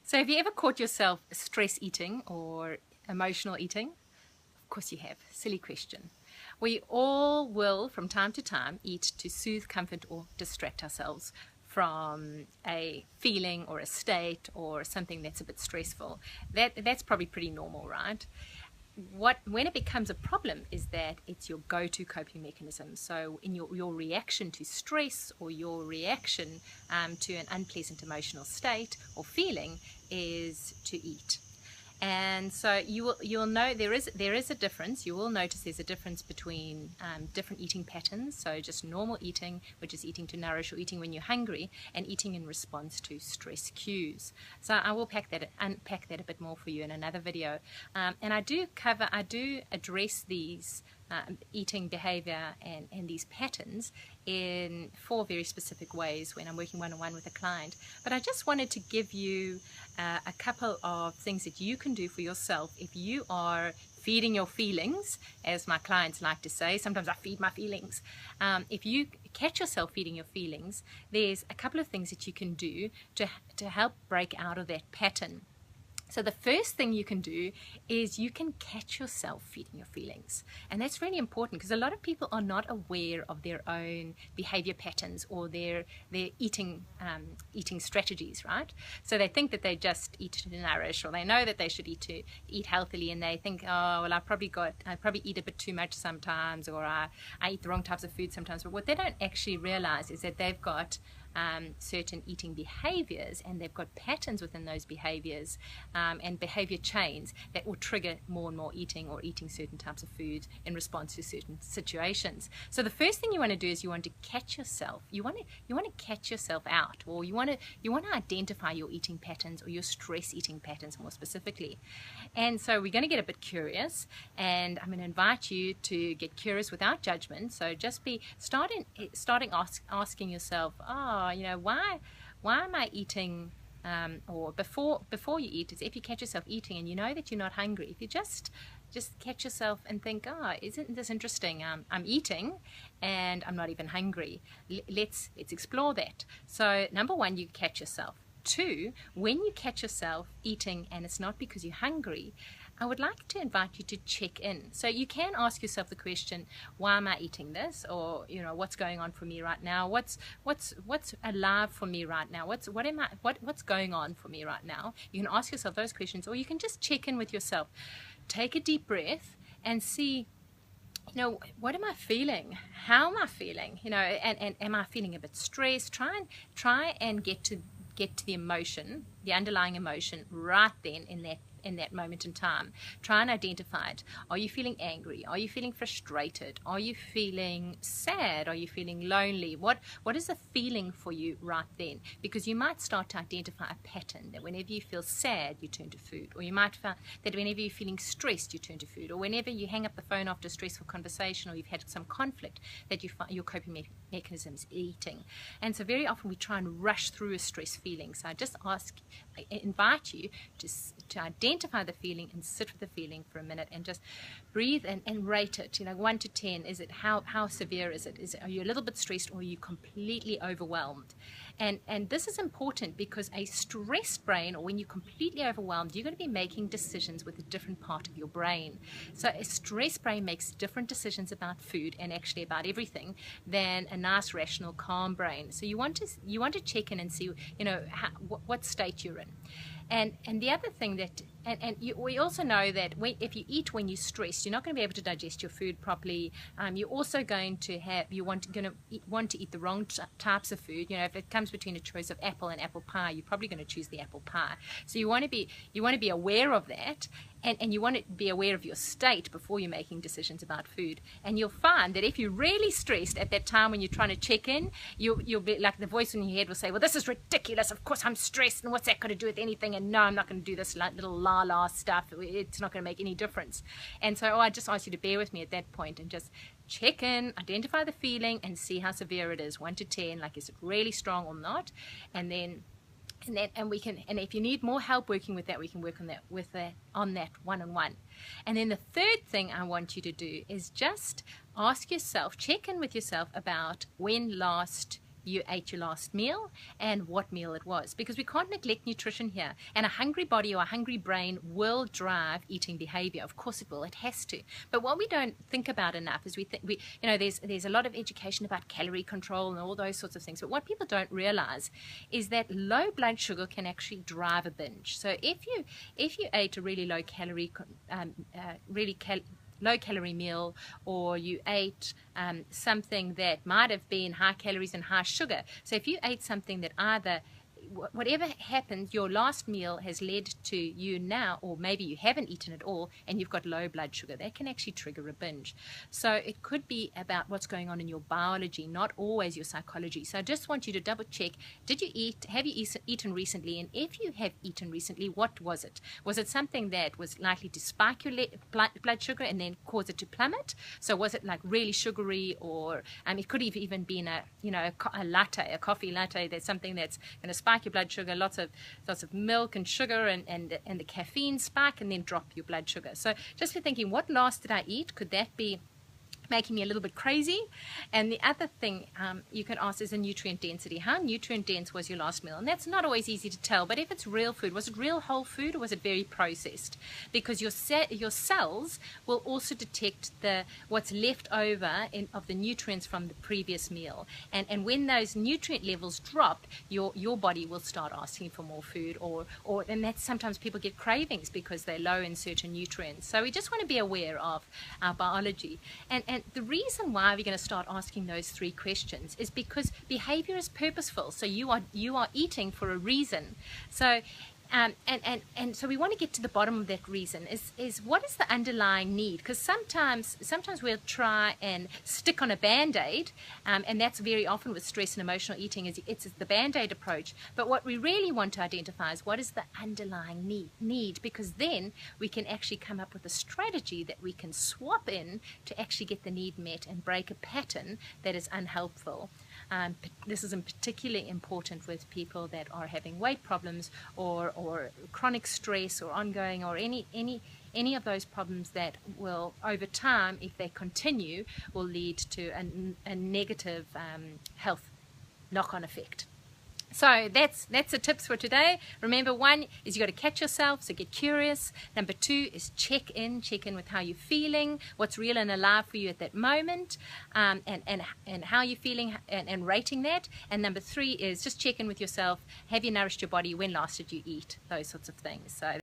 So have you ever caught yourself stress eating or emotional eating? Of course you have. Silly question. We all will, from time to time, eat to soothe, comfort, or distract ourselves from a feeling or a state or something that's a bit stressful. That's probably pretty normal, right? When it becomes a problem is that it's your go-to coping mechanism. So in your reaction to stress or your reaction to an unpleasant emotional state or feeling is to eat. And so you'll know there is a difference. You will notice there's a difference between different eating patterns. So just normal eating, which is eating to nourish or eating when you're hungry, and eating in response to stress cues. So I will unpack that a bit more for you in another video. And I do address these eating behavior and these patterns in 4 very specific ways when I'm working one-on-one with a client. But I just wanted to give you a couple of things that you can do for yourself if you are feeding your feelings, as my clients like to say. Sometimes I feed my feelings. If you catch yourself feeding your feelings, there's a couple of things that you can do to help break out of that pattern. So the first thing you can do is you can catch yourself feeding your feelings. And that's really important because a lot of people are not aware of their own behavior patterns or their eating strategies, right? So they think that they just eat to nourish, or they know that they should eat healthily, and they think, oh, well, I probably eat a bit too much sometimes, or I eat the wrong types of food sometimes. But what they don't actually realize is that they've got certain eating behaviors, and they've got patterns within those behaviors and behavior chains that will trigger more and more eating or eating certain types of food in response to certain situations. So the first thing you want to do is you want to catch yourself. You want to catch yourself out, or you want to identify your eating patterns or your stress eating patterns more specifically. And so we're going to get a bit curious, and I'm going to invite you to get curious without judgment. So just be starting asking yourself, why am I eating, or before you eat, is if you catch yourself eating and you know that you're not hungry, if you just catch yourself and think, isn't this interesting? I'm eating and I'm not even hungry. Let's explore that. So number 1, you catch yourself. 2, when you catch yourself eating and it's not because you're hungry, I would like to invite you to check in. So you can ask yourself the question, why am I eating this? Or, what's going on for me right now? What's alive for me right now? What's going on for me right now? You can ask yourself those questions, or you can just check in with yourself. Take a deep breath and see, what am I feeling? How am I feeling? And am I feeling a bit stressed? Try and get to the emotion, the underlying emotion, right then in that moment in time. Try and identify it. Are you feeling angry? Are you feeling frustrated? Are you feeling sad? Are you feeling lonely? What is the feeling for you right then? Because you might start to identify a pattern that whenever you feel sad, you turn to food, or you might find that whenever you're feeling stressed, you turn to food, or whenever you hang up the phone after a stressful conversation, or you've had some conflict, that you find your coping mechanism is eating. And so very often we try and rush through a stress feeling. So I invite you to identify the feeling and sit with the feeling for a minute and just breathe and rate it. 1 to 10, is it how severe is it? Are you a little bit stressed, or are you completely overwhelmed? And this is important because a stressed brain, or when you're completely overwhelmed, you're going to be making decisions with a different part of your brain. So a stressed brain makes different decisions about food and actually about everything than a nice, rational, calm brain. So you want to check in and see, what state you're in. And the other thing that, we also know that if you eat when you're stressed, you're not going to be able to digest your food properly. You're also going to want to eat the wrong types of food. If it comes between a choice of apple and apple pie, you're probably going to choose the apple pie. So you want to be aware of that. And you want to be aware of your state before you're making decisions about food. And you'll find that if you're really stressed at that time when you're trying to check in, you'll be like, the voice in your head will say, well, this is ridiculous. Of course I'm stressed, and what's that got to do with anything? And no, I'm not going to do this little la-la stuff. It's not going to make any difference. And so I just ask you to bear with me at that point and just check in, identify the feeling, and see how severe it is. 1 to 10, like, is it really strong or not? And if you need more help working with that, we can work on that one-on-one. And then the third thing I want you to do is just ask yourself, check in with yourself about when last you ate your last meal and what meal it was, because we can't neglect nutrition here. And a hungry body or a hungry brain will drive eating behavior. Of course it will, it has to. But what we don't think about enough is there's a lot of education about calorie control and all those sorts of things, but what people don't realize is that low blood sugar can actually drive a binge. So if you ate a really low calorie low calorie meal, or you ate something that might have been high calories and high sugar. So if you ate something that either whatever happened, your last meal has led to you now, or maybe you haven't eaten at all and you've got low blood sugar, that can actually trigger a binge. So it could be about what's going on in your biology, not always your psychology. So I just want you to double check, have you eaten recently? And if you have eaten recently, what was it? Was it something that was likely to spike your blood sugar and then cause it to plummet? So was it like really sugary, or it could have even been a latte, a coffee latte, that's something that's going to spike your blood sugar, lots of milk and sugar and the caffeine spike, and then drop your blood sugar. So just for thinking, what last did I eat? Could that be making me a little bit crazy? And the other thing you can ask is the nutrient density. How nutrient dense was your last meal? And that's not always easy to tell, but if it's real food, was it real whole food, or was it very processed? Because your cells will also detect what's left over of the nutrients from the previous meal. And when those nutrient levels drop, your body will start asking for more food, and that's sometimes people get cravings because they're low in certain nutrients. So we just want to be aware of our biology. And the reason why we're going to start asking those 3 questions is because behavior is purposeful. So you are eating for a reason. So and so we want to get to the bottom of that reason. Is what is the underlying need? Because sometimes we'll try and stick on a band-aid, and that's very often with stress and emotional eating, it's the band-aid approach. But what we really want to identify is what is the underlying need, because then we can actually come up with a strategy that we can swap in to actually get the need met and break a pattern that is unhelpful. This is particularly important with people that are having weight problems or chronic stress or ongoing, or any of those problems that will, over time, if they continue, will lead to a negative health knock-on effect. So that's the tips for today. Remember, 1 is you got to catch yourself, so get curious. Number 2 is check in with how you're feeling, what's real and alive for you at that moment, and how you're feeling, and rating that. And number 3 is just check in with yourself. Have you nourished your body? When last did you eat? Those sorts of things. So